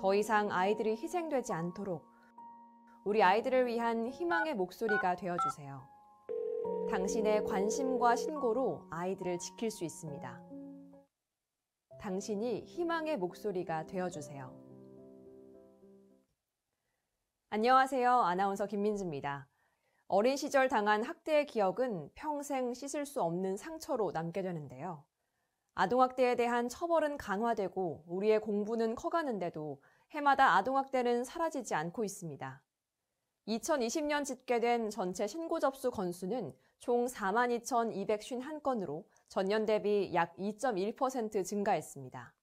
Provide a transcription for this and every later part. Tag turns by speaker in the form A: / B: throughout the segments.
A: 더 이상 아이들이 희생되지 않도록 우리 아이들을 위한 희망의 목소리가 되어주세요. 당신의 관심과 신고로 아이들을 지킬 수 있습니다. 당신이 희망의 목소리가 되어주세요. 안녕하세요. 아나운서 김민지입니다. 어린 시절 당한 학대의 기억은 평생 씻을 수 없는 상처로 남게 되는데요. 아동학대에 대한 처벌은 강화되고 우리의 공부는 커가는데도 해마다 아동학대는 사라지지 않고 있습니다. 2020년 집계된 전체 신고 접수 건수는 총 42,251건으로 전년 대비 약 2.1% 증가했습니다.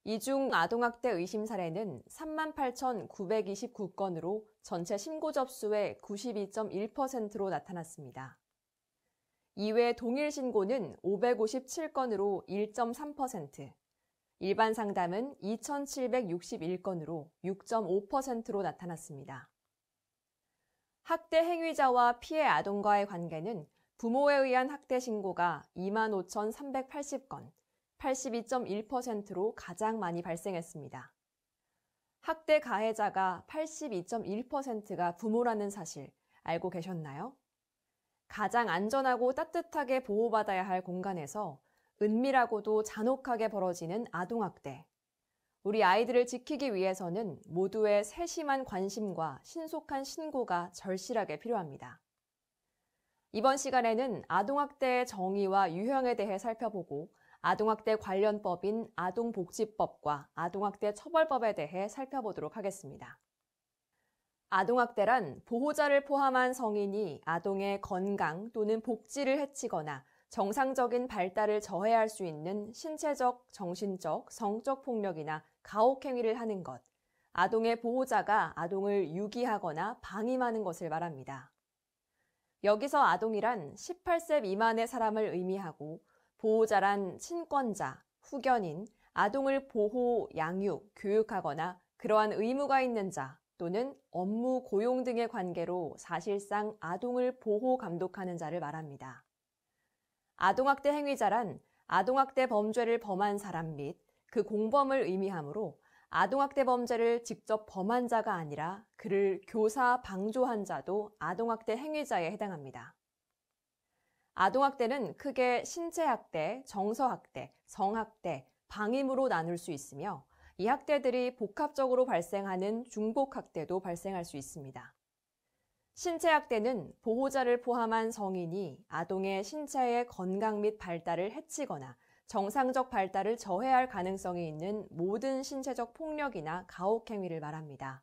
A: 이 중 아동학대 의심 사례는 38,929건으로 전체 신고 접수의 92.1%로 나타났습니다. 이외 동일 신고는 557건으로 1.3%, 일반 상담은 2,761건으로 6.5%로 나타났습니다. 학대 행위자와 피해 아동과의 관계는 부모에 의한 학대 신고가 25,380건, 82.1%로 가장 많이 발생했습니다. 학대 가해자가 82.1%가 부모라는 사실 알고 계셨나요? 가장 안전하고 따뜻하게 보호받아야 할 공간에서 은밀하고도 잔혹하게 벌어지는 아동학대. 우리 아이들을 지키기 위해서는 모두의 세심한 관심과 신속한 신고가 절실하게 필요합니다. 이번 시간에는 아동학대의 정의와 유형에 대해 살펴보고 아동학대 관련법인 아동복지법과 아동학대 처벌법에 대해 살펴보도록 하겠습니다. 아동학대란 보호자를 포함한 성인이 아동의 건강 또는 복지를 해치거나 정상적인 발달을 저해할 수 있는 신체적, 정신적, 성적 폭력이나 가혹행위를 하는 것, 아동의 보호자가 아동을 유기하거나 방임하는 것을 말합니다. 여기서 아동이란 18세 미만의 사람을 의미하고 보호자란 친권자, 후견인, 아동을 보호, 양육, 교육하거나 그러한 의무가 있는 자 또는 업무, 고용 등의 관계로 사실상 아동을 보호, 감독하는 자를 말합니다. 아동학대 행위자란 아동학대 범죄를 범한 사람 및 그 공범을 의미하므로 아동학대 범죄를 직접 범한 자가 아니라 그를 교사, 방조한 자도 아동학대 행위자에 해당합니다. 아동학대는 크게 신체학대, 정서학대, 성학대, 방임으로 나눌 수 있으며 이 학대들이 복합적으로 발생하는 중복학대도 발생할 수 있습니다. 신체학대는 보호자를 포함한 성인이 아동의 신체의 건강 및 발달을 해치거나 정상적 발달을 저해할 가능성이 있는 모든 신체적 폭력이나 가혹행위를 말합니다.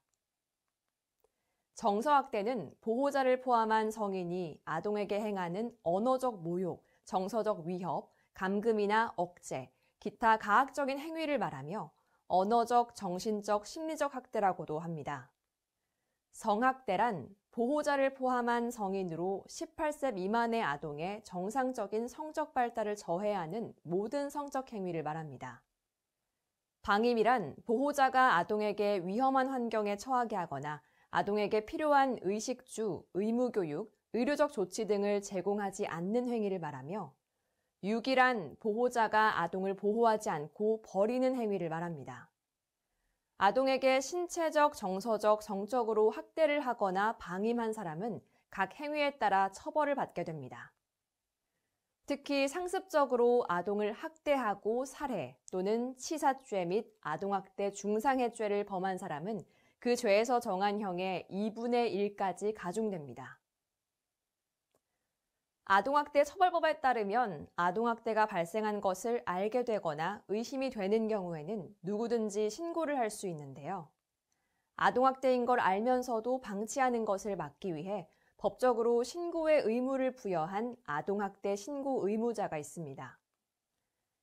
A: 정서학대는 보호자를 포함한 성인이 아동에게 행하는 언어적 모욕, 정서적 위협, 감금이나 억제, 기타 가학적인 행위를 말하며 언어적, 정신적, 심리적 학대라고도 합니다. 성학대란 보호자를 포함한 성인으로 18세 미만의 아동의 정상적인 성적 발달을 저해하는 모든 성적 행위를 말합니다. 방임이란 보호자가 아동에게 위험한 환경에 처하게 하거나 아동에게 필요한 의식주, 의무교육, 의료적 조치 등을 제공하지 않는 행위를 말하며 유기란 보호자가 아동을 보호하지 않고 버리는 행위를 말합니다. 아동에게 신체적, 정서적, 성적으로 학대를 하거나 방임한 사람은 각 행위에 따라 처벌을 받게 됩니다. 특히 상습적으로 아동을 학대하고 살해 또는 치사죄 및 아동학대 중상해죄를 범한 사람은 그 죄에서 정한 형의 2분의 1까지 가중됩니다. 아동학대 처벌법에 따르면 아동학대가 발생한 것을 알게 되거나 의심이 되는 경우에는 누구든지 신고를 할 수 있는데요. 아동학대인 걸 알면서도 방치하는 것을 막기 위해 법적으로 신고의 의무를 부여한 아동학대 신고 의무자가 있습니다.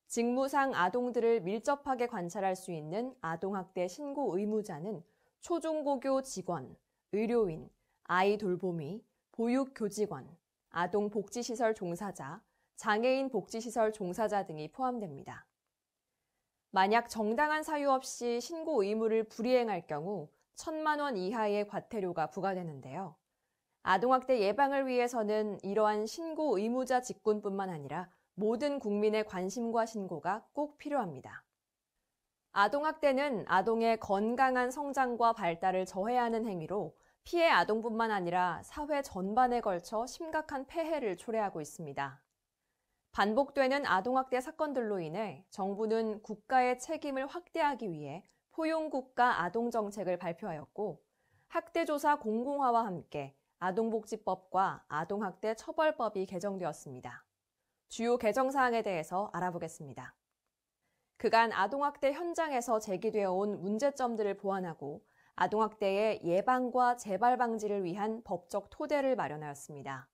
A: 직무상 아동들을 밀접하게 관찰할 수 있는 아동학대 신고 의무자는 초중고교 직원, 의료인, 아이 돌보미, 보육교직원, 아동복지시설 종사자, 장애인 복지시설 종사자 등이 포함됩니다. 만약 정당한 사유 없이 신고 의무를 불이행할 경우 1,000만 원 이하의 과태료가 부과되는데요. 아동학대 예방을 위해서는 이러한 신고 의무자 직군뿐만 아니라 모든 국민의 관심과 신고가 꼭 필요합니다. 아동학대는 아동의 건강한 성장과 발달을 저해하는 행위로 피해 아동뿐만 아니라 사회 전반에 걸쳐 심각한 폐해를 초래하고 있습니다. 반복되는 아동학대 사건들로 인해 정부는 국가의 책임을 확대하기 위해 포용국가 아동정책을 발표하였고, 학대조사 공공화와 함께 아동복지법과 아동학대 처벌법이 개정되었습니다. 주요 개정 사항에 대해서 알아보겠습니다. 그간 아동학대 현장에서 제기되어 온 문제점들을 보완하고 아동학대의 예방과 재발 방지를 위한 법적 토대를 마련하였습니다.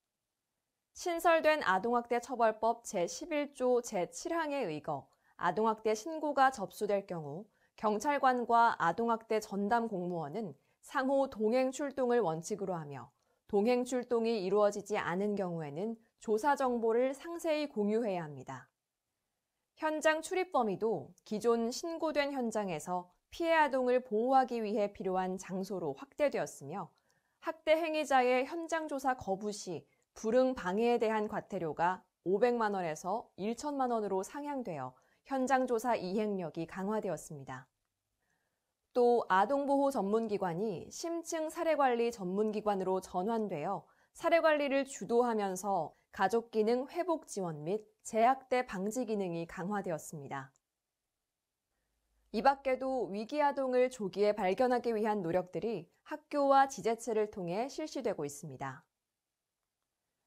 A: 신설된 아동학대 처벌법 제11조 제7항에 의거 아동학대 신고가 접수될 경우 경찰관과 아동학대 전담 공무원은 상호 동행 출동을 원칙으로 하며 동행 출동이 이루어지지 않은 경우에는 조사 정보를 상세히 공유해야 합니다. 현장 출입 범위도 기존 신고된 현장에서 피해 아동을 보호하기 위해 필요한 장소로 확대되었으며 학대 행위자의 현장 조사 거부 시 불응 방해에 대한 과태료가 500만 원에서 1천만 원으로 상향되어 현장 조사 이행력이 강화되었습니다. 또 아동보호 전문기관이 심층 사례관리 전문기관으로 전환되어 사례관리를 주도하면서 가족기능 회복 지원 및 재학대 방지 기능이 강화되었습니다. 이 밖에도 위기아동을 조기에 발견하기 위한 노력들이 학교와 지자체를 통해 실시되고 있습니다.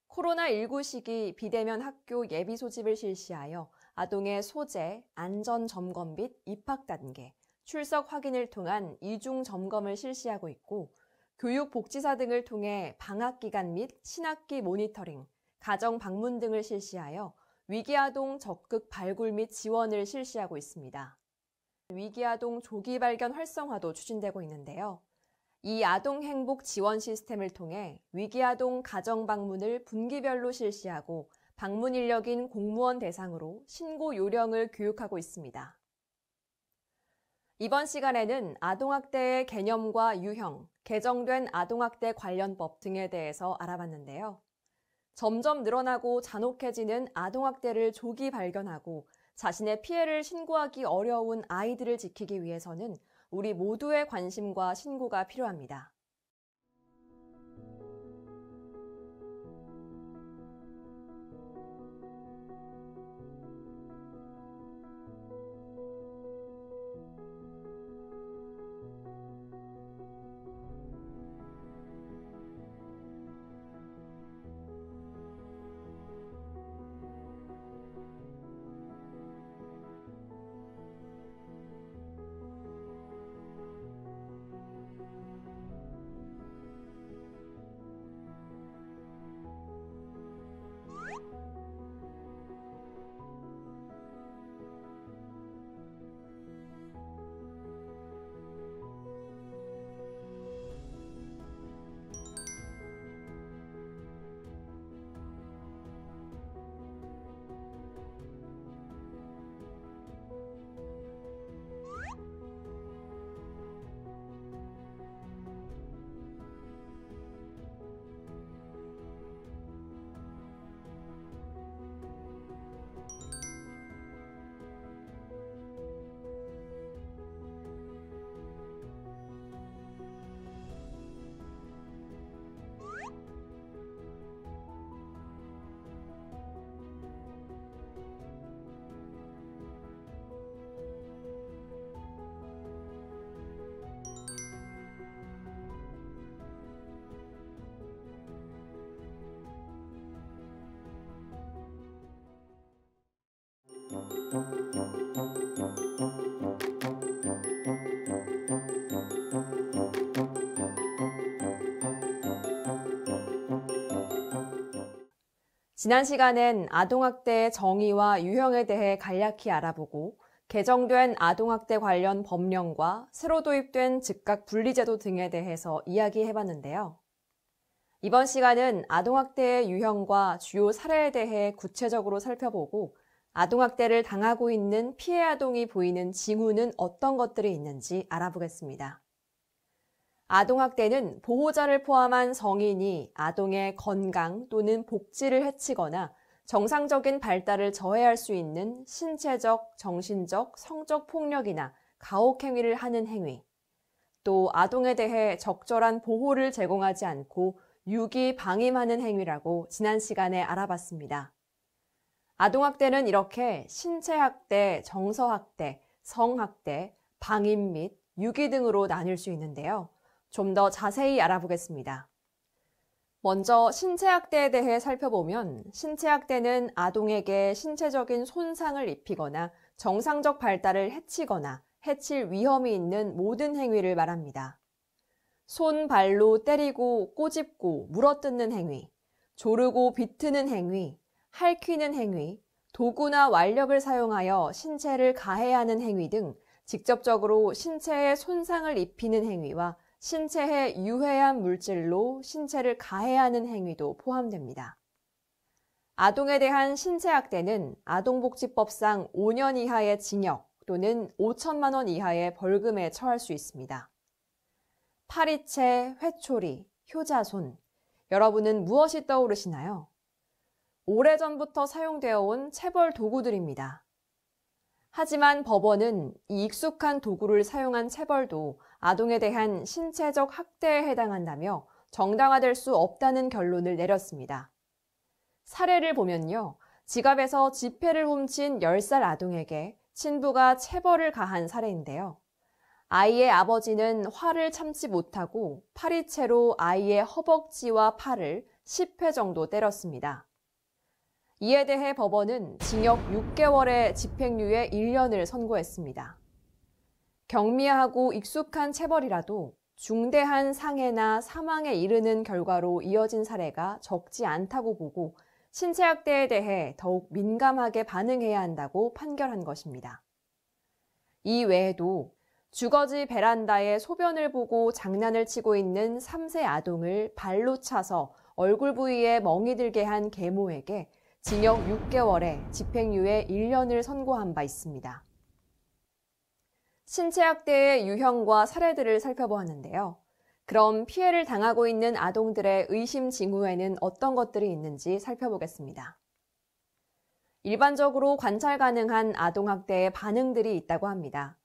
A: 코로나19 시기 비대면 학교 예비 소집을 실시하여 아동의 소재, 안전 점검 및 입학 단계, 출석 확인을 통한 이중 점검을 실시하고 있고, 교육복지사 등을 통해 방학 기간 및 신학기 모니터링, 가정 방문 등을 실시하여 위기아동 적극 발굴 및 지원을 실시하고 있습니다. 위기아동 조기 발견 활성화도 추진되고 있는데요. 이 아동 행복 지원 시스템을 통해 위기아동 가정 방문을 분기별로 실시하고 방문 인력인 공무원 대상으로 신고 요령을 교육하고 있습니다. 이번 시간에는 아동학대의 개념과 유형, 개정된 아동학대 관련법 등에 대해서 알아봤는데요. 점점 늘어나고 잔혹해지는 아동학대를 조기 발견하고 자신의 피해를 신고하기 어려운 아이들을 지키기 위해서는 우리 모두의 관심과 신고가 필요합니다. 지난 시간엔 아동학대의 정의와 유형에 대해 간략히 알아보고 개정된 아동학대 관련 법령과 새로 도입된 즉각 분리제도 등에 대해서 이야기해봤는데요. 이번 시간은 아동학대의 유형과 주요 사례에 대해 구체적으로 살펴보고 아동학대를 당하고 있는 피해 아동이 보이는 징후는 어떤 것들이 있는지 알아보겠습니다. 아동학대는 보호자를 포함한 성인이 아동의 건강 또는 복지를 해치거나 정상적인 발달을 저해할 수 있는 신체적, 정신적, 성적 폭력이나 가혹행위를 하는 행위, 또 아동에 대해 적절한 보호를 제공하지 않고 유기 방임하는 행위라고 지난 시간에 알아봤습니다. 아동학대는 이렇게 신체학대, 정서학대, 성학대, 방임 및 유기 등으로 나뉠 수 있는데요. 좀 더 자세히 알아보겠습니다. 먼저 신체학대에 대해 살펴보면 신체학대는 아동에게 신체적인 손상을 입히거나 정상적 발달을 해치거나 해칠 위험이 있는 모든 행위를 말합니다. 손, 발로 때리고 꼬집고 물어뜯는 행위, 조르고 비트는 행위, 핥히는 행위, 도구나 완력을 사용하여 신체를 가해하는 행위 등 직접적으로 신체에 손상을 입히는 행위와 신체에 유해한 물질로 신체를 가해하는 행위도 포함됩니다. 아동에 대한 신체학대는 아동복지법상 5년 이하의 징역 또는 5천만 원 이하의 벌금에 처할 수 있습니다. 파리채, 회초리, 효자손, 여러분은 무엇이 떠오르시나요? 오래전부터 사용되어 온 체벌 도구들입니다. 하지만 법원은 이 익숙한 도구를 사용한 체벌도 아동에 대한 신체적 학대에 해당한다며 정당화될 수 없다는 결론을 내렸습니다. 사례를 보면요. 지갑에서 지폐를 훔친 10살 아동에게 친부가 체벌을 가한 사례인데요. 아이의 아버지는 화를 참지 못하고 파리채로 아이의 허벅지와 팔을 10회 정도 때렸습니다. 이에 대해 법원은 징역 6개월의 집행유예 1년을 선고했습니다. 경미하고 익숙한 체벌이라도 중대한 상해나 사망에 이르는 결과로 이어진 사례가 적지 않다고 보고 신체학대에 대해 더욱 민감하게 반응해야 한다고 판결한 것입니다. 이 외에도 주거지 베란다에 소변을 보고 장난을 치고 있는 3세 아동을 발로 차서 얼굴 부위에 멍이 들게 한 계모에게 징역 6개월에 집행유예 1년을 선고한 바 있습니다. 신체학대의 유형과 사례들을 살펴보았는데요. 그럼 피해를 당하고 있는 아동들의 의심 징후에는 어떤 것들이 있는지 살펴보겠습니다. 일반적으로 관찰 가능한 아동학대의 반응들이 있다고 합니다.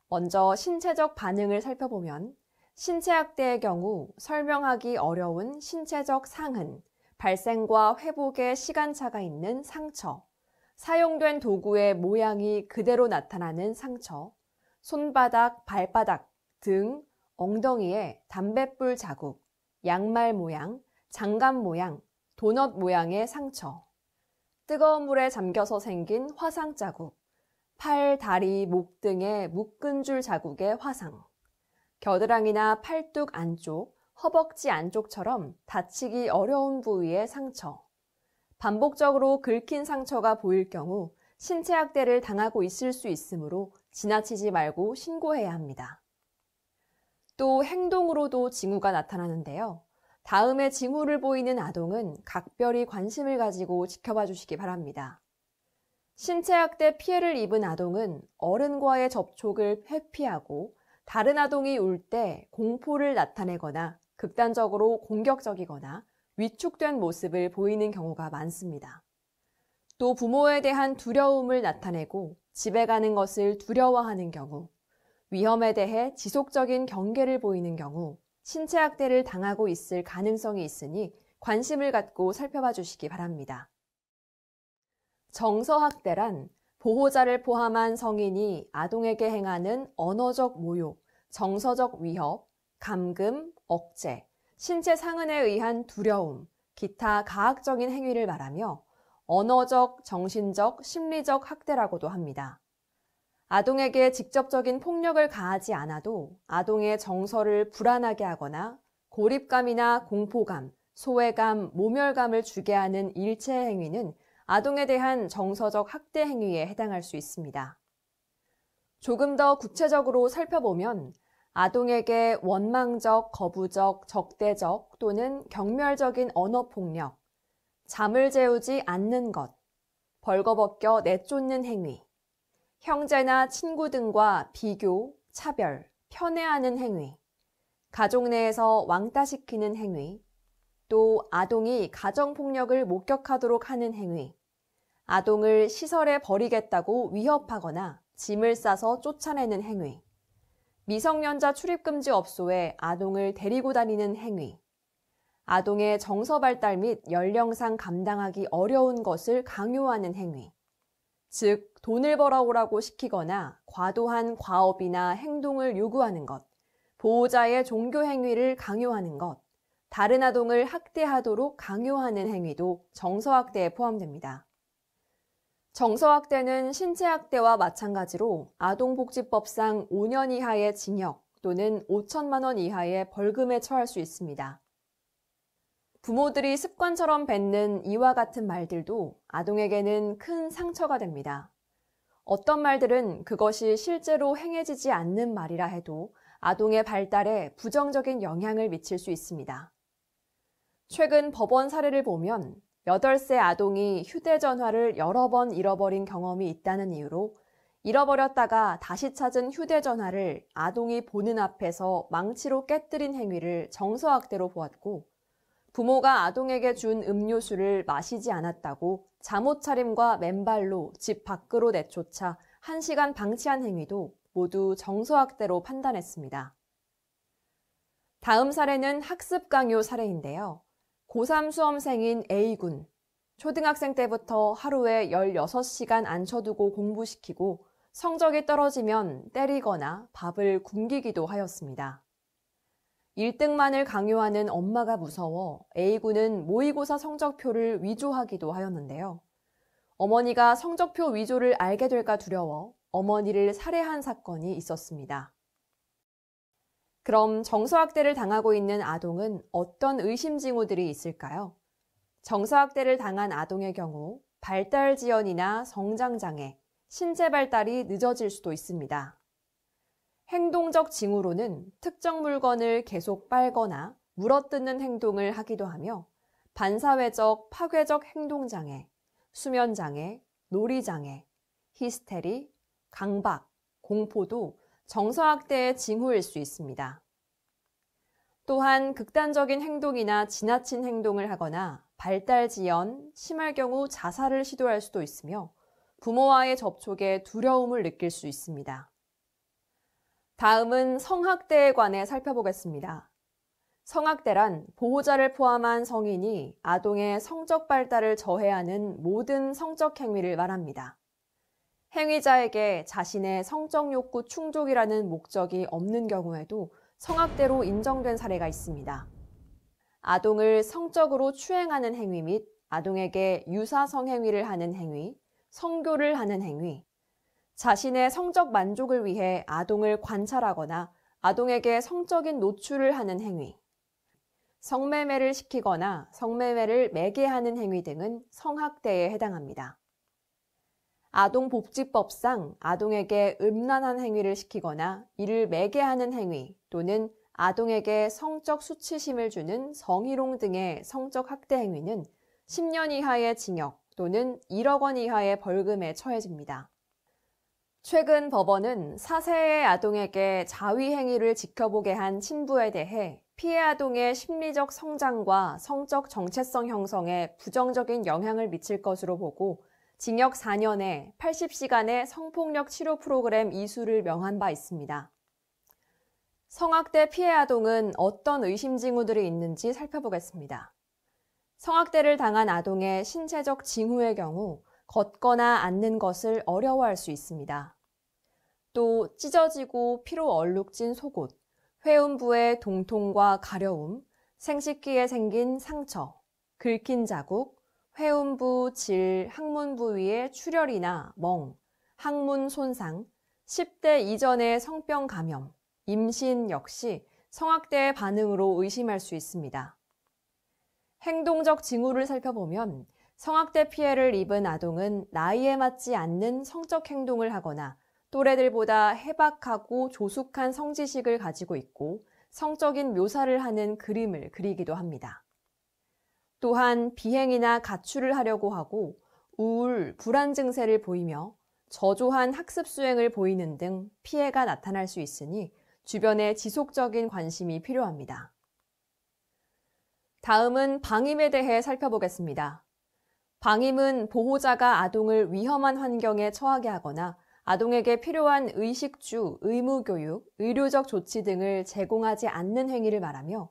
A: 먼저 신체적 반응을 살펴보면 신체학대의 경우 설명하기 어려운 신체적 상흔, 발생과 회복의 시간차가 있는 상처, 사용된 도구의 모양이 그대로 나타나는 상처, 손바닥, 발바닥, 등, 엉덩이에 담뱃불 자국, 양말 모양, 장갑 모양, 도넛 모양의 상처, 뜨거운 물에 잠겨서 생긴 화상 자국, 팔, 다리, 목 등의 묶은 줄 자국의 화상, 겨드랑이나 팔뚝 안쪽, 허벅지 안쪽처럼 다치기 어려운 부위의 상처, 반복적으로 긁힌 상처가 보일 경우 신체학대를 당하고 있을 수 있으므로 지나치지 말고 신고해야 합니다. 또 행동으로도 징후가 나타나는데요. 다음에 징후를 보이는 아동은 각별히 관심을 가지고 지켜봐 주시기 바랍니다. 신체학대 피해를 입은 아동은 어른과의 접촉을 회피하고 다른 아동이 울 때 공포를 나타내거나 극단적으로 공격적이거나 위축된 모습을 보이는 경우가 많습니다. 또 부모에 대한 두려움을 나타내고 집에 가는 것을 두려워하는 경우, 위험에 대해 지속적인 경계를 보이는 경우 신체학대를 당하고 있을 가능성이 있으니 관심을 갖고 살펴봐 주시기 바랍니다. 정서학대란 보호자를 포함한 성인이 아동에게 행하는 언어적 모욕, 정서적 위협, 감금, 억제, 신체 상흔에 의한 두려움, 기타 가학적인 행위를 말하며 언어적, 정신적, 심리적 학대라고도 합니다. 아동에게 직접적인 폭력을 가하지 않아도 아동의 정서를 불안하게 하거나 고립감이나 공포감, 소외감, 모멸감을 주게 하는 일체 행위는 아동에 대한 정서적 학대 행위에 해당할 수 있습니다. 조금 더 구체적으로 살펴보면 아동에게 원망적, 거부적, 적대적 또는 경멸적인 언어폭력, 잠을 재우지 않는 것, 벌거벗겨 내쫓는 행위, 형제나 친구 등과 비교, 차별, 편애하는 행위, 가족 내에서 왕따시키는 행위, 또 아동이 가정폭력을 목격하도록 하는 행위, 아동을 시설에 버리겠다고 위협하거나 짐을 싸서 쫓아내는 행위, 미성년자 출입금지 업소에 아동을 데리고 다니는 행위, 아동의 정서 발달 및 연령상 감당하기 어려운 것을 강요하는 행위, 즉 돈을 벌어오라고 시키거나 과도한 과업이나 행동을 요구하는 것, 보호자의 종교 행위를 강요하는 것, 다른 아동을 학대하도록 강요하는 행위도 정서학대에 포함됩니다. 정서학대는 신체학대와 마찬가지로 아동복지법상 5년 이하의 징역 또는 5천만 원 이하의 벌금에 처할 수 있습니다. 부모들이 습관처럼 뱉는 이와 같은 말들도 아동에게는 큰 상처가 됩니다. 어떤 말들은 그것이 실제로 행해지지 않는 말이라 해도 아동의 발달에 부정적인 영향을 미칠 수 있습니다. 최근 법원 사례를 보면 8세 아동이 휴대전화를 여러 번 잃어버린 경험이 있다는 이유로 잃어버렸다가 다시 찾은 휴대전화를 아동이 보는 앞에서 망치로 깨뜨린 행위를 정서학대로 보았고, 부모가 아동에게 준 음료수를 마시지 않았다고 잠옷 차림과 맨발로 집 밖으로 내쫓아 1시간 방치한 행위도 모두 정서학대로 판단했습니다. 다음 사례는 학습 강요 사례인데요. 고3 수험생인 A군, 초등학생 때부터 하루에 16시간 앉혀두고 공부시키고 성적이 떨어지면 때리거나 밥을 굶기기도 하였습니다. 1등만을 강요하는 엄마가 무서워 A군은 모의고사 성적표를 위조하기도 하였는데요. 어머니가 성적표 위조를 알게 될까 두려워 어머니를 살해한 사건이 있었습니다. 그럼 정서학대를 당하고 있는 아동은 어떤 의심 징후들이 있을까요? 정서학대를 당한 아동의 경우 발달 지연이나 성장장애, 신체 발달이 늦어질 수도 있습니다. 행동적 징후로는 특정 물건을 계속 빨거나 물어뜯는 행동을 하기도 하며 반사회적, 파괴적 행동장애, 수면장애, 놀이장애, 히스테리, 강박, 공포도 정서학대의 징후일 수 있습니다. 또한 극단적인 행동이나 지나친 행동을 하거나 발달 지연, 심할 경우 자살을 시도할 수도 있으며 부모와의 접촉에 두려움을 느낄 수 있습니다. 다음은 성학대에 관해 살펴보겠습니다. 성학대란 보호자를 포함한 성인이 아동의 성적 발달을 저해하는 모든 성적 행위를 말합니다. 행위자에게 자신의 성적 욕구 충족이라는 목적이 없는 경우에도 성학대로 인정된 사례가 있습니다. 아동을 성적으로 추행하는 행위 및 아동에게 유사 성행위를 하는 행위, 성교를 하는 행위, 자신의 성적 만족을 위해 아동을 관찰하거나 아동에게 성적인 노출을 하는 행위, 성매매를 시키거나 성매매를 매개하는 행위 등은 성학대에 해당합니다. 아동복지법상 아동에게 음란한 행위를 시키거나 이를 매개하는 행위 또는 아동에게 성적 수치심을 주는 성희롱 등의 성적 학대 행위는 10년 이하의 징역 또는 1억 원 이하의 벌금에 처해집니다. 최근 법원은 4세의 아동에게 자위 행위를 지켜보게 한 친부에 대해 피해 아동의 심리적 성장과 성적 정체성 형성에 부정적인 영향을 미칠 것으로 보고 징역 4년에 80시간의 성폭력 치료 프로그램 이수를 명한 바 있습니다. 성학대 피해 아동은 어떤 의심 징후들이 있는지 살펴보겠습니다. 성학대를 당한 아동의 신체적 징후의 경우 걷거나 앉는 것을 어려워할 수 있습니다. 또 찢어지고 피로 얼룩진 속옷, 회음부의 동통과 가려움, 생식기에 생긴 상처, 긁힌 자국, 회음부, 질, 항문 부위의 출혈이나 멍, 항문 손상, 10대 이전의 성병 감염, 임신 역시 성학대의 반응으로 의심할 수 있습니다. 행동적 징후를 살펴보면 성학대 피해를 입은 아동은 나이에 맞지 않는 성적 행동을 하거나 또래들보다 해박하고 조숙한 성지식을 가지고 있고 성적인 묘사를 하는 그림을 그리기도 합니다. 또한 비행이나 가출을 하려고 하고 우울, 불안 증세를 보이며 저조한 학습 수행을 보이는 등 피해가 나타날 수 있으니 주변에 지속적인 관심이 필요합니다. 다음은 방임에 대해 살펴보겠습니다. 방임은 보호자가 아동을 위험한 환경에 처하게 하거나 아동에게 필요한 의식주, 의무교육, 의료적 조치 등을 제공하지 않는 행위를 말하며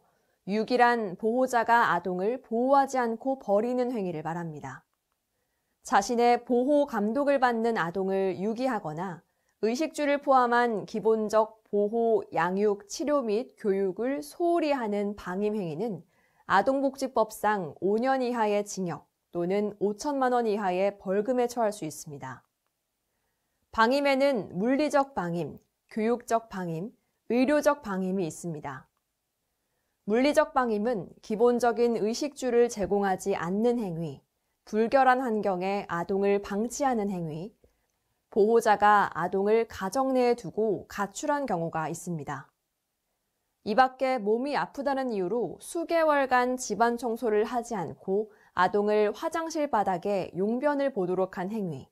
A: 유기란 보호자가 아동을 보호하지 않고 버리는 행위를 말합니다. 자신의 보호 감독을 받는 아동을 유기하거나 의식주를 포함한 기본적 보호, 양육, 치료 및 교육을 소홀히 하는 방임 행위는 아동복지법상 5년 이하의 징역 또는 5천만 원 이하의 벌금에 처할 수 있습니다. 방임에는 물리적 방임, 교육적 방임, 의료적 방임이 있습니다. 물리적 방임은 기본적인 의식주를 제공하지 않는 행위, 불결한 환경에 아동을 방치하는 행위, 보호자가 아동을 가정 내에 두고 가출한 경우가 있습니다. 이 밖에 몸이 아프다는 이유로 수개월간 집안 청소를 하지 않고 아동을 화장실 바닥에 용변을 보도록 한 행위,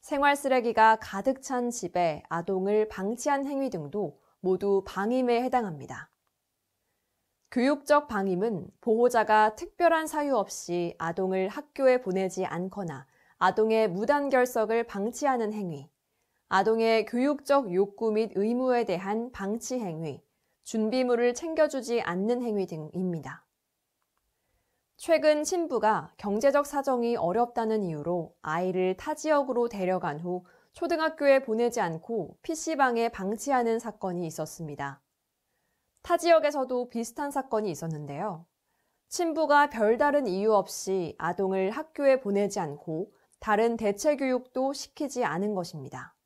A: 생활 쓰레기가 가득 찬 집에 아동을 방치한 행위 등도 모두 방임에 해당합니다. 교육적 방임은 보호자가 특별한 사유 없이 아동을 학교에 보내지 않거나 아동의 무단결석을 방치하는 행위, 아동의 교육적 욕구 및 의무에 대한 방치 행위, 준비물을 챙겨주지 않는 행위 등입니다. 최근 친부가 경제적 사정이 어렵다는 이유로 아이를 타 지역으로 데려간 후 초등학교에 보내지 않고 PC방에 방치하는 사건이 있었습니다. 타 지역에서도 비슷한 사건이 있었는데요. 친부가 별다른 이유 없이 아동을 학교에 보내지 않고 다른 대체 교육도 시키지 않은 것입니다.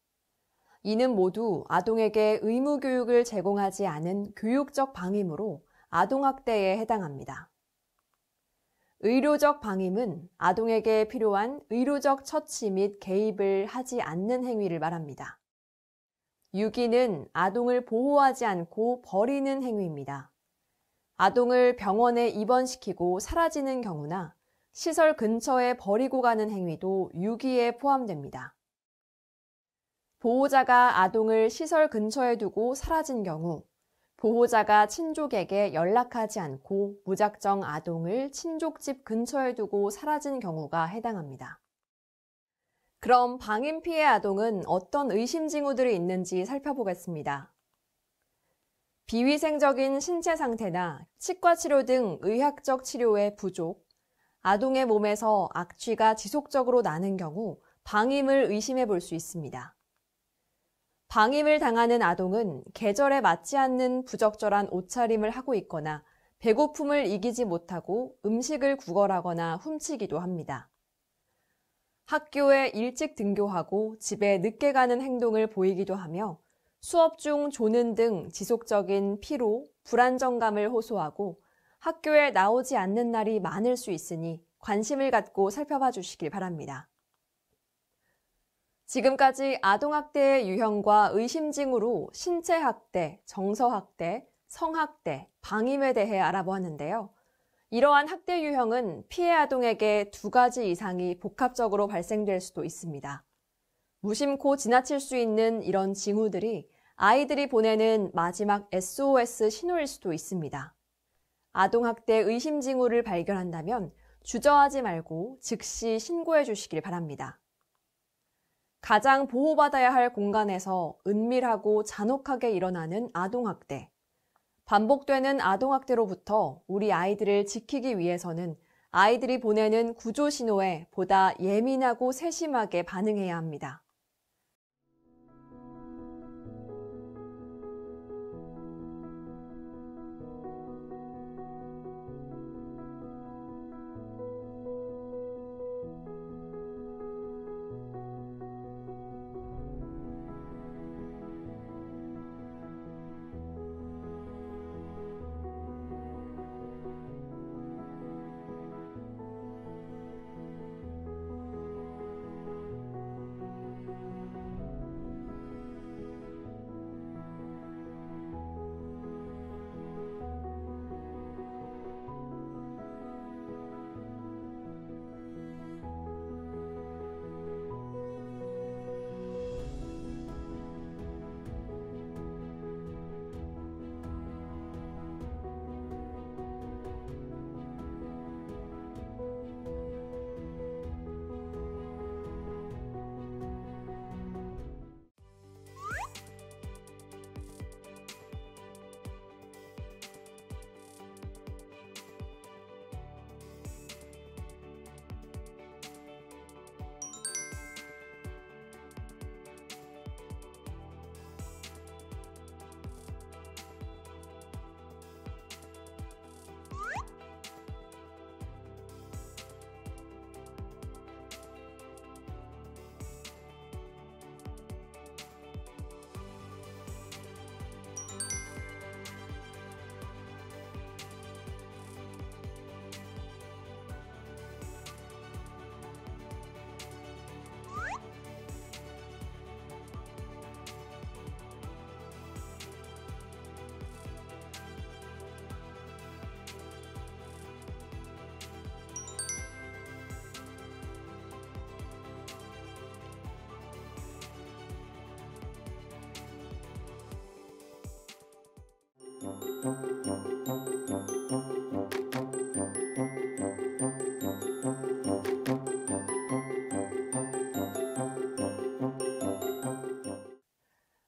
A: 이는 모두 아동에게 의무 교육을 제공하지 않은 교육적 방임으로 아동학대에 해당합니다. 의료적 방임은 아동에게 필요한 의료적 처치 및 개입을 하지 않는 행위를 말합니다. 유기는 아동을 보호하지 않고 버리는 행위입니다. 아동을 병원에 입원시키고 사라지는 경우나 시설 근처에 버리고 가는 행위도 유기에 포함됩니다. 보호자가 아동을 시설 근처에 두고 사라진 경우, 보호자가 친족에게 연락하지 않고 무작정 아동을 친족집 근처에 두고 사라진 경우가 해당합니다. 그럼 방임 피해 아동은 어떤 의심 징후들이 있는지 살펴보겠습니다. 비위생적인 신체 상태나 치과 치료 등 의학적 치료의 부족, 아동의 몸에서 악취가 지속적으로 나는 경우 방임을 의심해 볼 수 있습니다. 방임을 당하는 아동은 계절에 맞지 않는 부적절한 옷차림을 하고 있거나 배고픔을 이기지 못하고 음식을 구걸하거나 훔치기도 합니다. 학교에 일찍 등교하고 집에 늦게 가는 행동을 보이기도 하며 수업 중 조는 등 지속적인 피로, 불안정감을 호소하고 학교에 나오지 않는 날이 많을 수 있으니 관심을 갖고 살펴봐 주시길 바랍니다. 지금까지 아동학대의 유형과 의심징후로 신체학대, 정서학대, 성학대, 방임에 대해 알아보았는데요. 이러한 학대 유형은 피해 아동에게 2가지 이상이 복합적으로 발생될 수도 있습니다. 무심코 지나칠 수 있는 이런 징후들이 아이들이 보내는 마지막 SOS 신호일 수도 있습니다. 아동학대 의심 징후를 발견한다면 주저하지 말고 즉시 신고해 주시길 바랍니다. 가장 보호받아야 할 공간에서 은밀하고 잔혹하게 일어나는 아동학대. 반복되는 아동학대로부터 우리 아이들을 지키기 위해서는 아이들이 보내는 구조 신호에 보다 예민하고 세심하게 반응해야 합니다.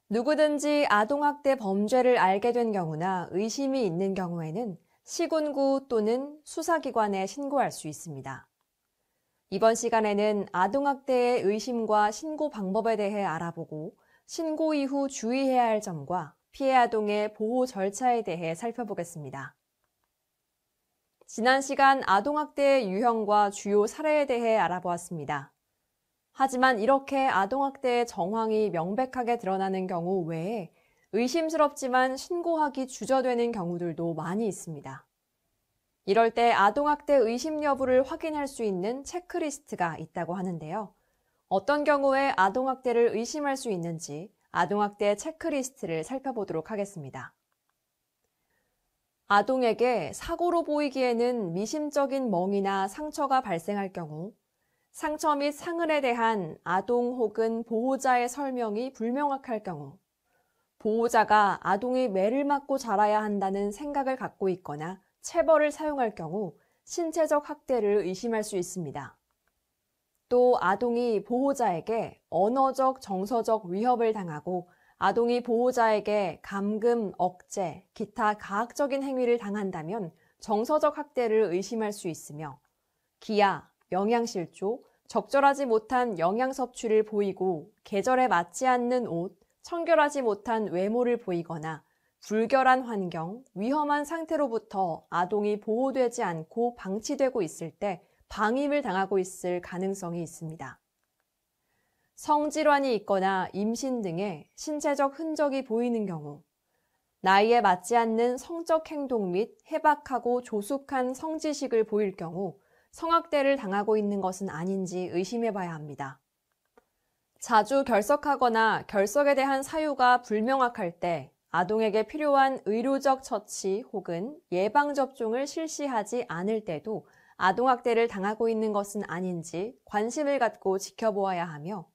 A: 누구든지 아동학대 범죄를 알게 된 경우나 의심이 있는 경우에는 시군구 또는 수사기관에 신고할 수 있습니다. 이번 시간에는 아동학대의 의심과 신고 방법에 대해 알아보고 신고 이후 주의해야 할 점과 피해 아동의 보호 절차에 대해 살펴보겠습니다. 지난 시간 아동학대의 유형과 주요 사례에 대해 알아보았습니다. 하지만 이렇게 아동학대의 정황이 명백하게 드러나는 경우 외에 의심스럽지만 신고하기 주저되는 경우들도 많이 있습니다. 이럴 때 아동학대 의심 여부를 확인할 수 있는 체크리스트가 있다고 하는데요. 어떤 경우에 아동학대를 의심할 수 있는지 아동학대 체크리스트를 살펴보도록 하겠습니다. 아동에게 사고로 보이기에는 미심적인 멍이나 상처가 발생할 경우, 상처 및 상흔에 대한 아동 혹은 보호자의 설명이 불명확할 경우, 보호자가 아동이 매를 맞고 자라야 한다는 생각을 갖고 있거나 체벌을 사용할 경우 신체적 학대를 의심할 수 있습니다. 또 아동이 보호자에게 언어적, 정서적 위협을 당하고 아동이 보호자에게 감금, 억제, 기타 가학적인 행위를 당한다면 정서적 학대를 의심할 수 있으며 기아, 영양실조, 적절하지 못한 영양 섭취를 보이고 계절에 맞지 않는 옷, 청결하지 못한 외모를 보이거나 불결한 환경, 위험한 상태로부터 아동이 보호되지 않고 방치되고 있을 때 방임을 당하고 있을 가능성이 있습니다. 성질환이 있거나 임신 등의 신체적 흔적이 보이는 경우, 나이에 맞지 않는 성적 행동 및 해박하고 조숙한 성지식을 보일 경우 성학대를 당하고 있는 것은 아닌지 의심해 봐야 합니다. 자주 결석하거나 결석에 대한 사유가 불명확할 때 아동에게 필요한 의료적 처치 혹은 예방접종을 실시하지 않을 때도 아동학대를 당하고 있는 것은 아닌지 관심을 갖고 지켜보아야 하며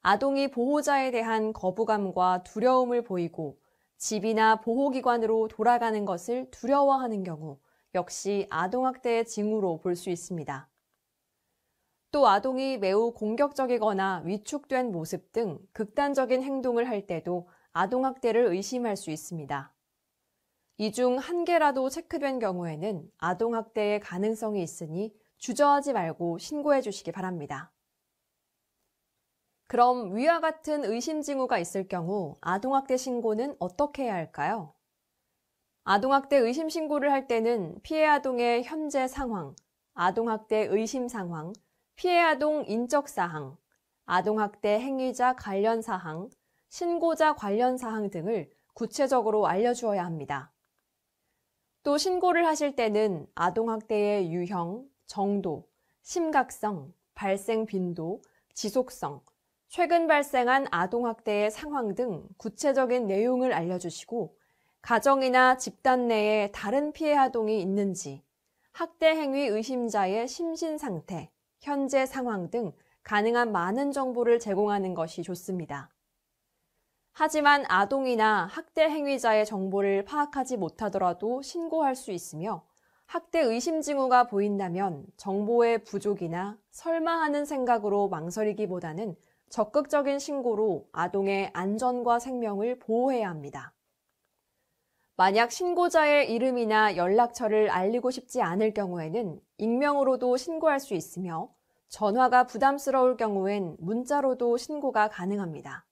A: 아동이 보호자에 대한 거부감과 두려움을 보이고 집이나 보호기관으로 돌아가는 것을 두려워하는 경우 역시 아동학대의 징후로 볼 수 있습니다. 또 아동이 매우 공격적이거나 위축된 모습 등 극단적인 행동을 할 때도 아동학대를 의심할 수 있습니다. 이 중 한 개라도 체크된 경우에는 아동학대의 가능성이 있으니 주저하지 말고 신고해 주시기 바랍니다. 그럼 위와 같은 의심 징후가 있을 경우 아동학대 신고는 어떻게 해야 할까요? 아동학대 의심 신고를 할 때는 피해 아동의 현재 상황, 아동학대 의심 상황, 피해 아동 인적 사항, 아동학대 행위자 관련 사항, 신고자 관련 사항 등을 구체적으로 알려주어야 합니다. 또 신고를 하실 때는 아동학대의 유형, 정도, 심각성, 발생 빈도, 지속성, 최근 발생한 아동학대의 상황 등 구체적인 내용을 알려주시고 가정이나 집단 내에 다른 피해 아동이 있는지, 학대 행위 의심자의 심신 상태, 현재 상황 등 가능한 많은 정보를 제공하는 것이 좋습니다. 하지만 아동이나 학대 행위자의 정보를 파악하지 못하더라도 신고할 수 있으며 학대 의심 징후가 보인다면 정보의 부족이나 설마 하는 생각으로 망설이기보다는 적극적인 신고로 아동의 안전과 생명을 보호해야 합니다. 만약 신고자의 이름이나 연락처를 알리고 싶지 않을 경우에는 익명으로도 신고할 수 있으며 전화가 부담스러울 경우엔 문자로도 신고가 가능합니다.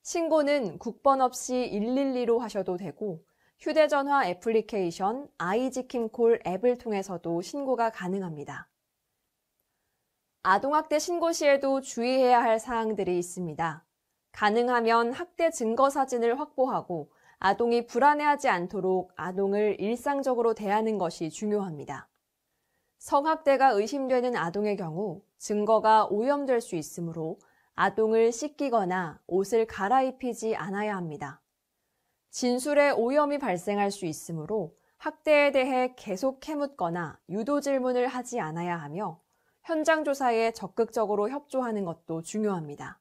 A: 신고는 국번 없이 112로 하셔도 되고 휴대전화 애플리케이션 아이지킴콜 앱을 통해서도 신고가 가능합니다. 아동학대 신고 시에도 주의해야 할 사항들이 있습니다. 가능하면 학대 증거 사진을 확보하고 아동이 불안해하지 않도록 아동을 일상적으로 대하는 것이 중요합니다. 성학대가 의심되는 아동의 경우 증거가 오염될 수 있으므로 아동을 씻기거나 옷을 갈아입히지 않아야 합니다. 진술에 오염이 발생할 수 있으므로 학대에 대해 계속 캐묻거나 유도 질문을 하지 않아야 하며 현장 조사에 적극적으로 협조하는 것도 중요합니다.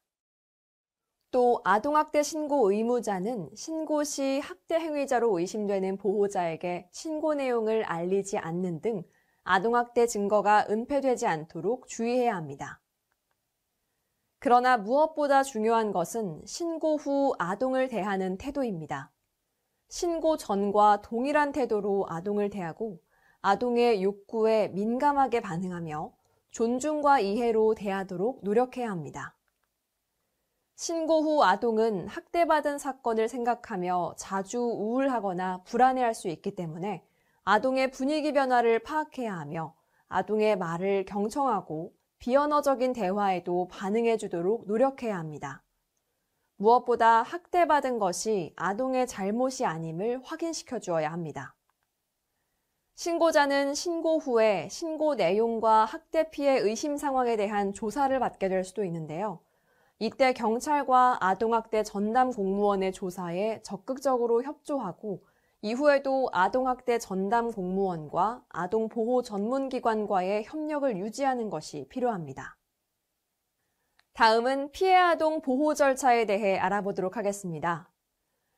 A: 또 아동학대 신고 의무자는 신고 시 학대 행위자로 의심되는 보호자에게 신고 내용을 알리지 않는 등 아동학대 증거가 은폐되지 않도록 주의해야 합니다. 그러나 무엇보다 중요한 것은 신고 후 아동을 대하는 태도입니다. 신고 전과 동일한 태도로 아동을 대하고 아동의 욕구에 민감하게 반응하며 존중과 이해로 대하도록 노력해야 합니다. 신고 후 아동은 학대받은 사건을 생각하며 자주 우울하거나 불안해할 수 있기 때문에 아동의 분위기 변화를 파악해야 하며 아동의 말을 경청하고 비언어적인 대화에도 반응해 주도록 노력해야 합니다. 무엇보다 학대받은 것이 아동의 잘못이 아님을 확인시켜 주어야 합니다. 신고자는 신고 후에 신고 내용과 학대 피해 의심 상황에 대한 조사를 받게 될 수도 있는데요. 이때 경찰과 아동학대 전담 공무원의 조사에 적극적으로 협조하고 이후에도 아동학대 전담 공무원과 아동보호 전문기관과의 협력을 유지하는 것이 필요합니다. 다음은 피해 아동 보호 절차에 대해 알아보도록 하겠습니다.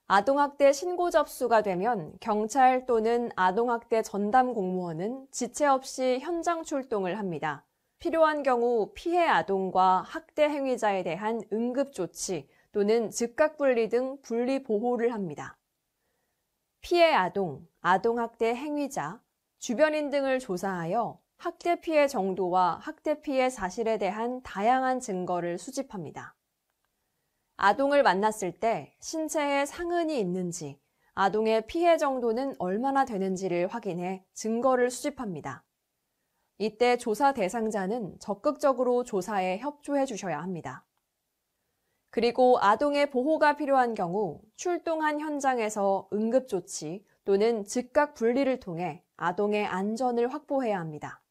A: 아동학대 신고 접수가 되면 경찰 또는 아동학대 전담 공무원은 지체 없이 현장 출동을 합니다. 필요한 경우 피해 아동과 학대 행위자에 대한 응급조치 또는 즉각분리 등 분리 보호를 합니다. 피해 아동, 아동학대 행위자, 주변인 등을 조사하여 학대 피해 정도와 학대 피해 사실에 대한 다양한 증거를 수집합니다. 아동을 만났을 때 신체에 상흔이 있는지, 아동의 피해 정도는 얼마나 되는지를 확인해 증거를 수집합니다. 이때 조사 대상자는 적극적으로 조사에 협조해 주셔야 합니다. 그리고 아동의 보호가 필요한 경우 출동한 현장에서 응급조치 또는 즉각 분리를 통해 아동의 안전을 확보해야 합니다.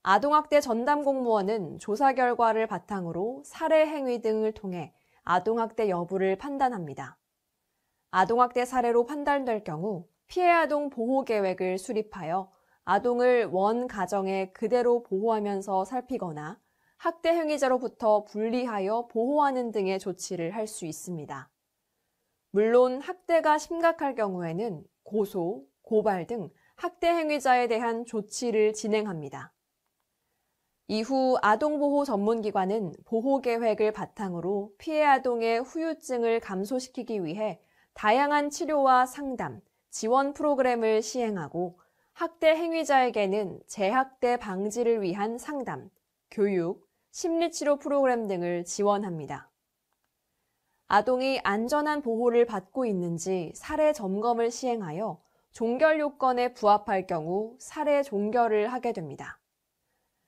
A: 아동학대 전담 공무원은 조사 결과를 바탕으로 살해 행위 등을 통해 아동학대 여부를 판단합니다. 아동학대 사례로 판단될 경우 피해 아동 보호 계획을 수립하여 아동을 원 가정에 그대로 보호하면서 살피거나 학대 행위자로부터 분리하여 보호하는 등의 조치를 할 수 있습니다. 물론 학대가 심각할 경우에는 고소, 고발 등 학대 행위자에 대한 조치를 진행합니다. 이후 아동보호 전문기관은 보호계획을 바탕으로 피해 아동의 후유증을 감소시키기 위해 다양한 치료와 상담, 지원 프로그램을 시행하고 학대 행위자에게는 재학대 방지를 위한 상담, 교육, 심리치료 프로그램 등을 지원합니다. 아동이 안전한 보호를 받고 있는지 사례 점검을 시행하여 종결 요건에 부합할 경우 사례 종결을 하게 됩니다.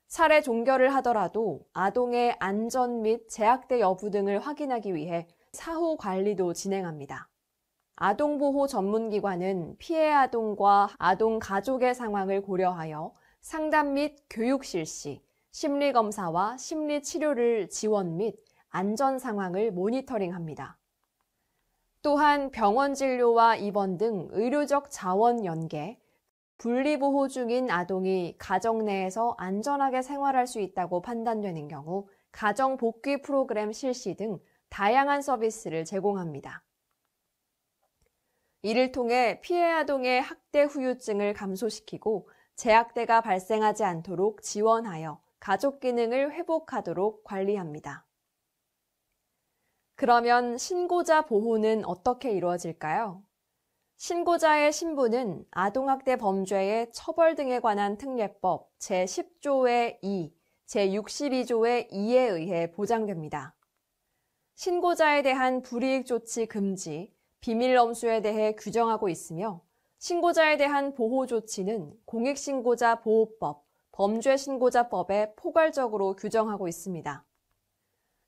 A: 사례 종결을 하더라도 아동의 안전 및 재학대 여부 등을 확인하기 위해 사후 관리도 진행합니다. 아동보호 전문기관은 피해 아동과 아동 가족의 상황을 고려하여 상담 및 교육 실시, 심리검사와 심리치료를 지원 및 안전 상황을 모니터링합니다. 또한 병원 진료와 입원 등 의료적 자원 연계, 분리보호 중인 아동이 가정 내에서 안전하게 생활할 수 있다고 판단되는 경우 가정 복귀 프로그램 실시 등 다양한 서비스를 제공합니다. 이를 통해 피해 아동의 학대 후유증을 감소시키고 재학대가 발생하지 않도록 지원하여 가족 기능을 회복하도록 관리합니다. 그러면 신고자 보호는 어떻게 이루어질까요? 신고자의 신분은 아동학대 범죄의 처벌 등에 관한 특례법 제10조의 2, 제62조의 2에 의해 보장됩니다. 신고자에 대한 불이익 조치 금지, 비밀 엄수에 대해 규정하고 있으며 신고자에 대한 보호 조치는 공익신고자 보호법, 범죄신고자법에 포괄적으로 규정하고 있습니다.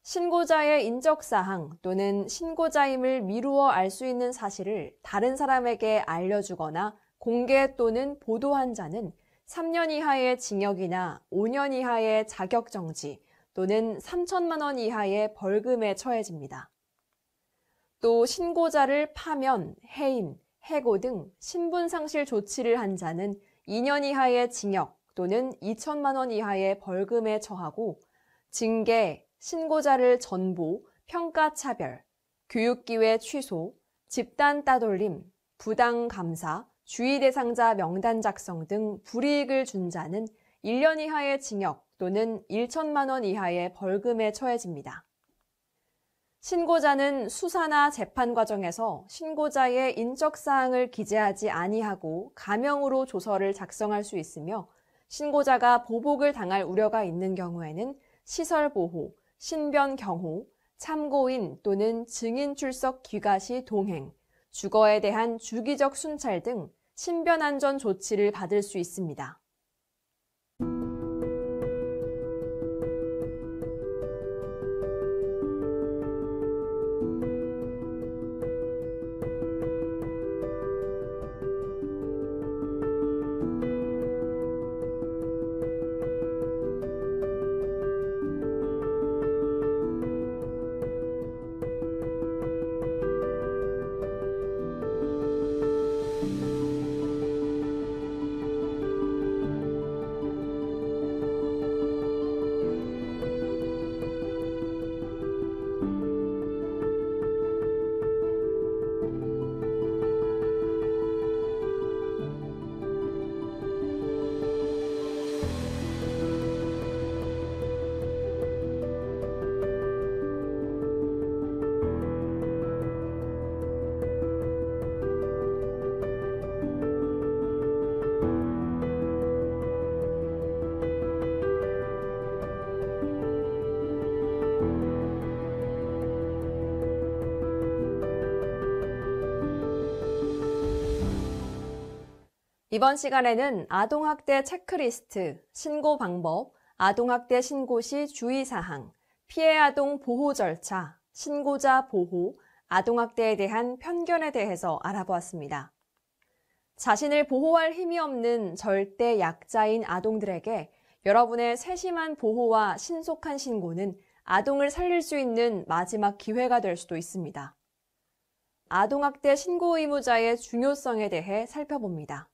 A: 신고자의 인적사항 또는 신고자임을 미루어 알 수 있는 사실을 다른 사람에게 알려주거나 공개 또는 보도한 자는 3년 이하의 징역이나 5년 이하의 자격정지 또는 3천만 원 이하의 벌금에 처해집니다. 또 신고자를 파면, 해임, 해고 등 신분상실 조치를 한 자는 2년 이하의 징역 또는 2천만 원 이하의 벌금에 처하고 징계, 신고자를 전보, 평가차별, 교육기회 취소, 집단 따돌림, 부당감사, 주의 대상자 명단 작성 등 불이익을 준 자는 1년 이하의 징역 또는 1천만 원 이하의 벌금에 처해집니다. 신고자는 수사나 재판 과정에서 신고자의 인적사항을 기재하지 아니하고 가명으로 조서를 작성할 수 있으며 신고자가 보복을 당할 우려가 있는 경우에는 시설보호, 신변경호, 참고인 또는 증인 출석 귀가 시 동행, 주거에 대한 주기적 순찰 등 신변안전 조치를 받을 수 있습니다. 이번 시간에는 아동학대 체크리스트, 신고 방법, 아동학대 신고 시 주의사항, 피해 아동 보호 절차, 신고자 보호, 아동학대에 대한 편견에 대해서 알아보았습니다. 자신을 보호할 힘이 없는 절대 약자인 아동들에게 여러분의 세심한 보호와 신속한 신고는 아동을 살릴 수 있는 마지막 기회가 될 수도 있습니다. 아동학대 신고 의무자의 중요성에 대해 살펴봅니다.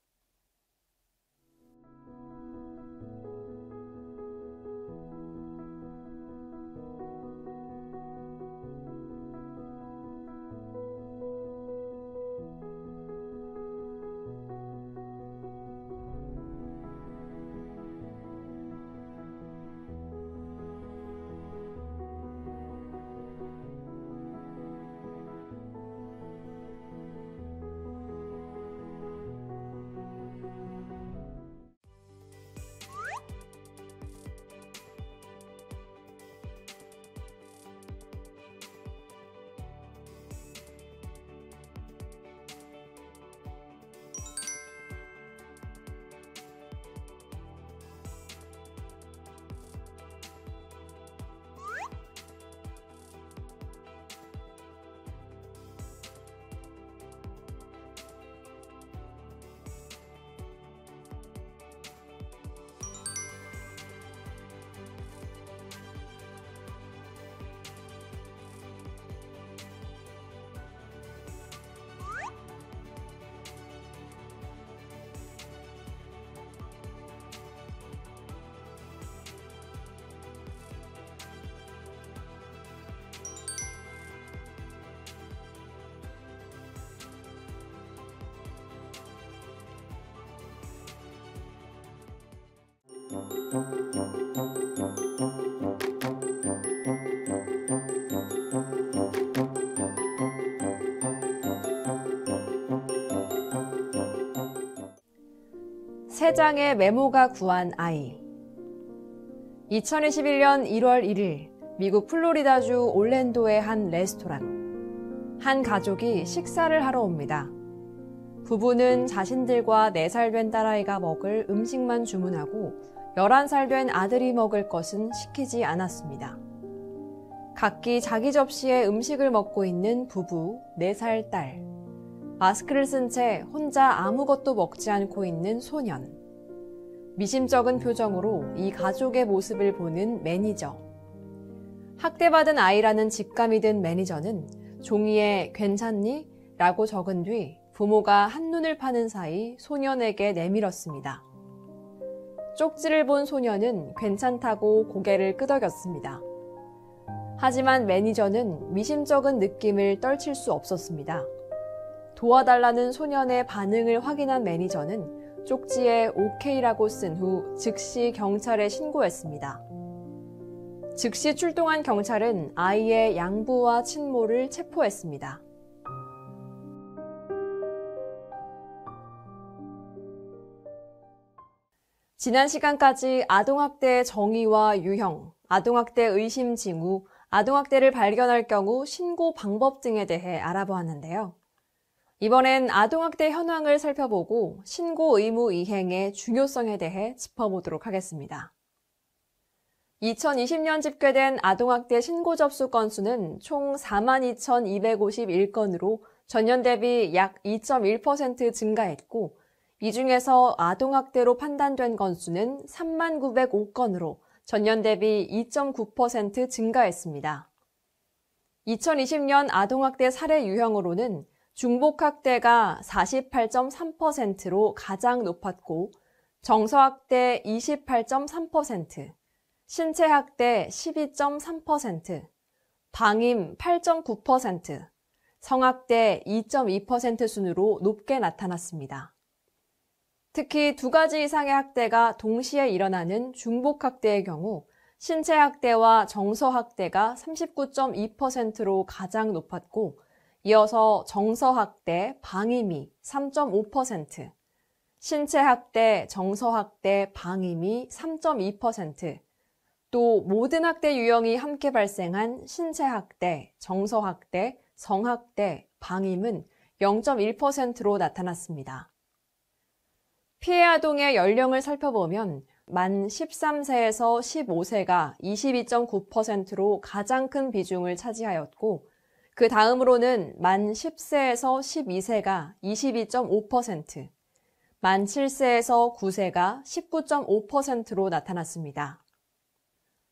A: 세 장의 메모가 구한 아이. 2021년 1월 1일 미국 플로리다주 올랜도의 한 레스토랑. 한 가족이 식사를 하러 옵니다. 부부는 자신들과 4살 된 딸아이가 먹을 음식만 주문하고 11살 된 아들이 먹을 것은 시키지 않았습니다. 각기 자기 접시에 음식을 먹고 있는 부부, 4살 딸. 마스크를 쓴 채 혼자 아무것도 먹지 않고 있는 소년. 미심쩍은 표정으로 이 가족의 모습을 보는 매니저. 학대받은 아이라는 직감이 든 매니저는 종이에 괜찮니? 라고 적은 뒤 부모가 한눈을 파는 사이 소년에게 내밀었습니다. 쪽지를 본 소년은 괜찮다고 고개를 끄덕였습니다. 하지만 매니저는 미심쩍은 느낌을 떨칠 수 없었습니다. 도와달라는 소년의 반응을 확인한 매니저는 쪽지에 OK라고 쓴 후 즉시 경찰에 신고했습니다. 즉시 출동한 경찰은 아이의 양부와 친모를 체포했습니다. 지난 시간까지 아동학대의 정의와 유형, 아동학대 의심 징후, 아동학대를 발견할 경우 신고 방법 등에 대해 알아보았는데요. 이번엔 아동학대 현황을 살펴보고 신고 의무 이행의 중요성에 대해 짚어보도록 하겠습니다. 2020년 집계된 아동학대 신고 접수 건수는 총 42,251건으로 전년 대비 약 2.1% 증가했고, 이 중에서 아동학대로 판단된 건수는 39,005건으로 전년 대비 2.9% 증가했습니다. 2020년 아동학대 사례 유형으로는 중복학대가 48.3%로 가장 높았고, 정서학대 28.3%, 신체학대 12.3%, 방임 8.9%, 성학대 2.2% 순으로 높게 나타났습니다. 특히 두 가지 이상의 학대가 동시에 일어나는 중복학대의 경우 신체학대와 정서학대가 39.2%로 가장 높았고, 이어서 정서학대, 방임이 3.5%, 신체학대, 정서학대, 방임이 3.2%, 또 모든 학대 유형이 함께 발생한 신체학대, 정서학대, 성학대, 방임은 0.1%로 나타났습니다. 피해 아동의 연령을 살펴보면 만 13세에서 15세가 22.9%로 가장 큰 비중을 차지하였고, 그 다음으로는 만 10세에서 12세가 22.5%, 만 7세에서 9세가 19.5%로 나타났습니다.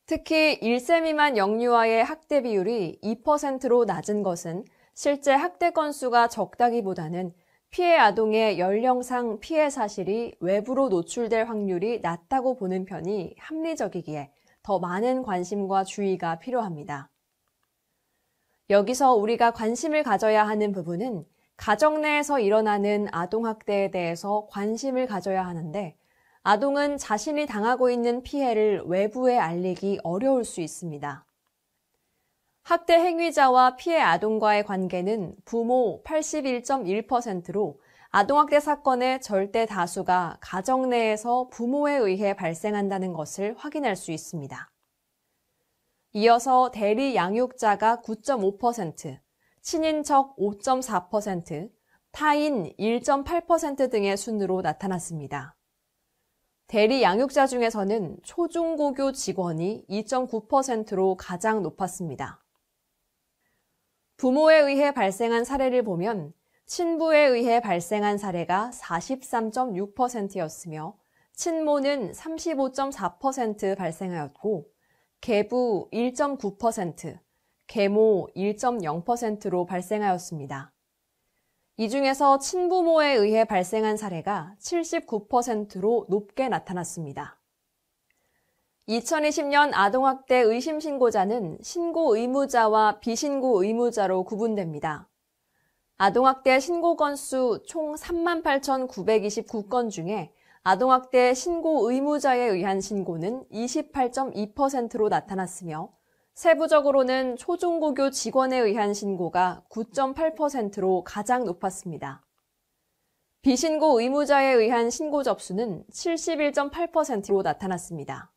A: 특히 1세 미만 영유아의 학대 비율이 2%로 낮은 것은 실제 학대 건수가 적다기보다는 피해 아동의 연령상 피해 사실이 외부로 노출될 확률이 낮다고 보는 편이 합리적이기에 더 많은 관심과 주의가 필요합니다. 여기서 우리가 관심을 가져야 하는 부분은 가정 내에서 일어나는 아동학대에 대해서 관심을 가져야 하는데, 아동은 자신이 당하고 있는 피해를 외부에 알리기 어려울 수 있습니다. 학대 행위자와 피해 아동과의 관계는 부모 81.1%로 아동학대 사건의 절대 다수가 가정 내에서 부모에 의해 발생한다는 것을 확인할 수 있습니다. 이어서 대리 양육자가 9.5%, 친인척 5.4%, 타인 1.8% 등의 순으로 나타났습니다. 대리 양육자 중에서는 초중고교 직원이 2.9%로 가장 높았습니다. 부모에 의해 발생한 사례를 보면 친부에 의해 발생한 사례가 43.6%였으며 친모는 35.4% 발생하였고, 계부 1.9%, 계모 1.0%로 발생하였습니다. 이 중에서 친부모에 의해 발생한 사례가 79%로 높게 나타났습니다. 2020년 아동학대 의심 신고자는 신고 의무자와 비신고 의무자로 구분됩니다. 아동학대 신고 건수 총 38,929건 중에 아동학대 신고 의무자에 의한 신고는 28.2%로 나타났으며, 세부적으로는 초중고교 직원에 의한 신고가 9.8%로 가장 높았습니다. 비신고 의무자에 의한 신고 접수는 71.8%로 나타났습니다.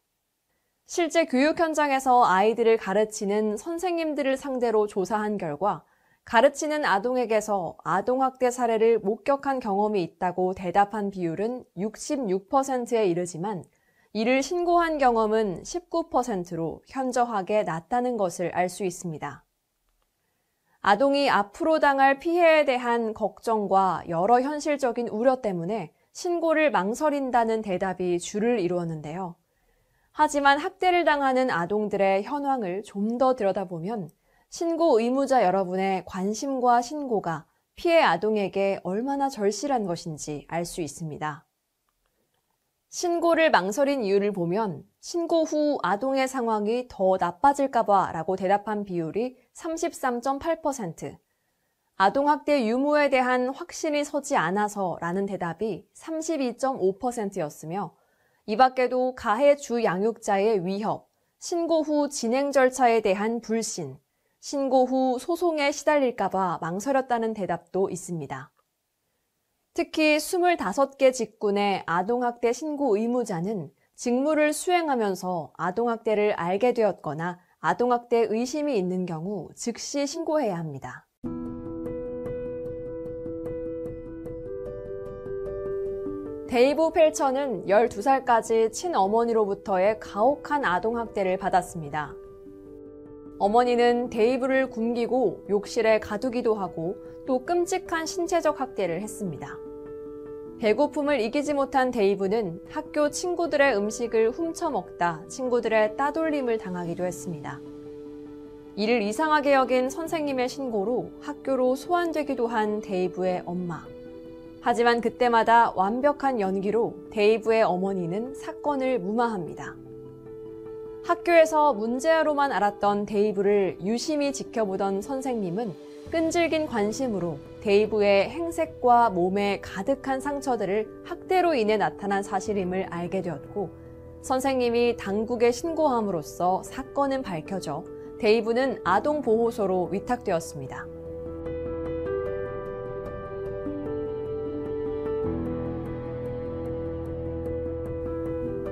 A: 실제 교육 현장에서 아이들을 가르치는 선생님들을 상대로 조사한 결과 가르치는 아동에게서 아동학대 사례를 목격한 경험이 있다고 대답한 비율은 66%에 이르지만 이를 신고한 경험은 19%로 현저하게 낮다는 것을 알 수 있습니다. 아동이 앞으로 당할 피해에 대한 걱정과 여러 현실적인 우려 때문에 신고를 망설인다는 대답이 주를 이루었는데요. 하지만 학대를 당하는 아동들의 현황을 좀 더 들여다보면 신고 의무자 여러분의 관심과 신고가 피해 아동에게 얼마나 절실한 것인지 알 수 있습니다. 신고를 망설인 이유를 보면 신고 후 아동의 상황이 더 나빠질까봐 라고 대답한 비율이 33.8%, 아동학대 유무에 대한 확신이 서지 않아서 라는 대답이 32.5%였으며 이 밖에도 가해 주 양육자의 위협, 신고 후 진행 절차에 대한 불신, 신고 후 소송에 시달릴까봐 망설였다는 대답도 있습니다. 특히 25개 직군의 아동학대 신고 의무자는 직무를 수행하면서 아동학대를 알게 되었거나 아동학대 의심이 있는 경우 즉시 신고해야 합니다. 데이브 펠처는 12살까지 친어머니로부터의 가혹한 아동학대를 받았습니다. 어머니는 데이브를 굶기고 욕실에 가두기도 하고 또 끔찍한 신체적 학대를 했습니다. 배고픔을 이기지 못한 데이브는 학교 친구들의 음식을 훔쳐먹다 친구들의 따돌림을 당하기도 했습니다. 이를 이상하게 여긴 선생님의 신고로 학교로 소환되기도 한 데이브의 엄마. 하지만 그때마다 완벽한 연기로 데이브의 어머니는 사건을 무마합니다. 학교에서 문제아로만 알았던 데이브를 유심히 지켜보던 선생님은 끈질긴 관심으로 데이브의 행색과 몸에 가득한 상처들을 학대로 인해 나타난 사실임을 알게 되었고, 선생님이 당국에 신고함으로써 사건은 밝혀져 데이브는 아동보호소로 위탁되었습니다.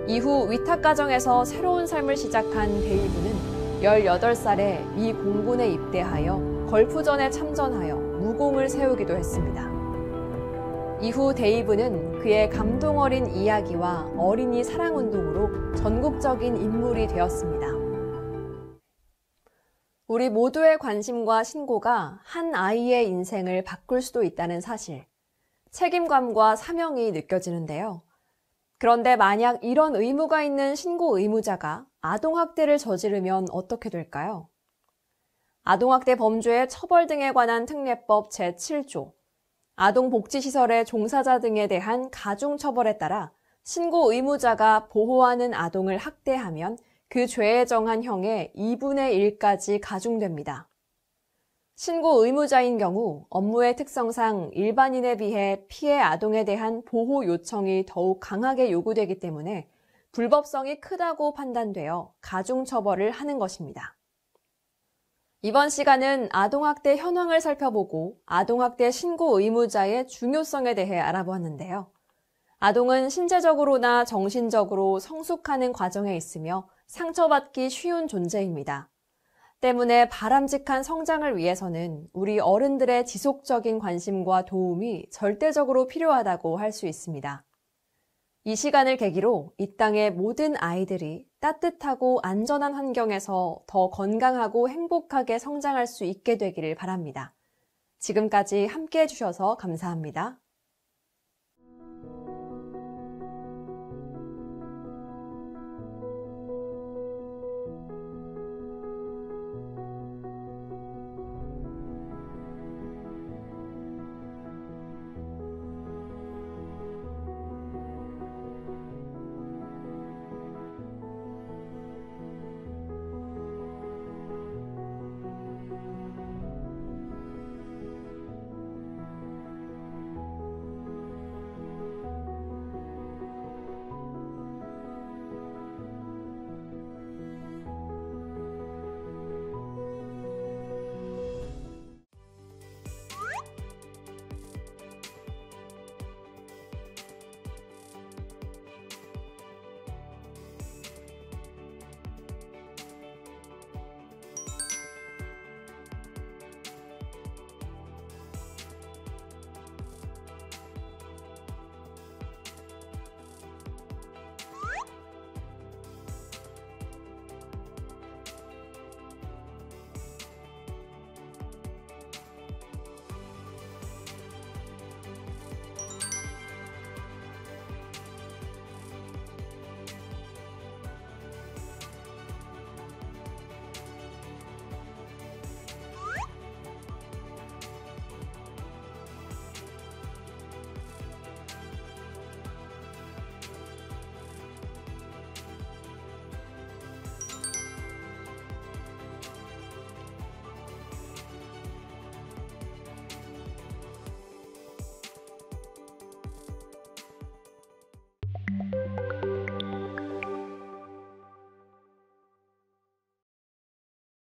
A: 이후 위탁 가정에서 새로운 삶을 시작한 데이브는 18살에 미 공군에 입대하여 걸프전에 참전하여 무공을 세우기도 했습니다. 이후 데이브는 그의 감동 어린 이야기와 어린이 사랑운동으로 전국적인 인물이 되었습니다. 우리 모두의 관심과 신고가 한 아이의 인생을 바꿀 수도 있다는 사실, 책임감과 사명이 느껴지는데요. 그런데 만약 이런 의무가 있는 신고 의무자가 아동학대를 저지르면 어떻게 될까요? 아동학대 범죄의 처벌 등에 관한 특례법 제7조, 아동복지시설의 종사자 등에 대한 가중처벌에 따라 신고 의무자가 보호하는 아동을 학대하면 그 죄에 정한 형의 2분의 1까지 가중됩니다. 신고 의무자인 경우 업무의 특성상 일반인에 비해 피해 아동에 대한 보호 요청이 더욱 강하게 요구되기 때문에 불법성이 크다고 판단되어 가중처벌을 하는 것입니다. 이번 시간은 아동학대 현황을 살펴보고 아동학대 신고 의무자의 중요성에 대해 알아보았는데요. 아동은 신체적으로나 정신적으로 성숙하는 과정에 있으며 상처받기 쉬운 존재입니다. 때문에 바람직한 성장을 위해서는 우리 어른들의 지속적인 관심과 도움이 절대적으로 필요하다고 할 수 있습니다. 이 시간을 계기로 이 땅의 모든 아이들이 따뜻하고 안전한 환경에서 더 건강하고 행복하게 성장할 수 있게 되기를 바랍니다. 지금까지 함께 해주셔서 감사합니다.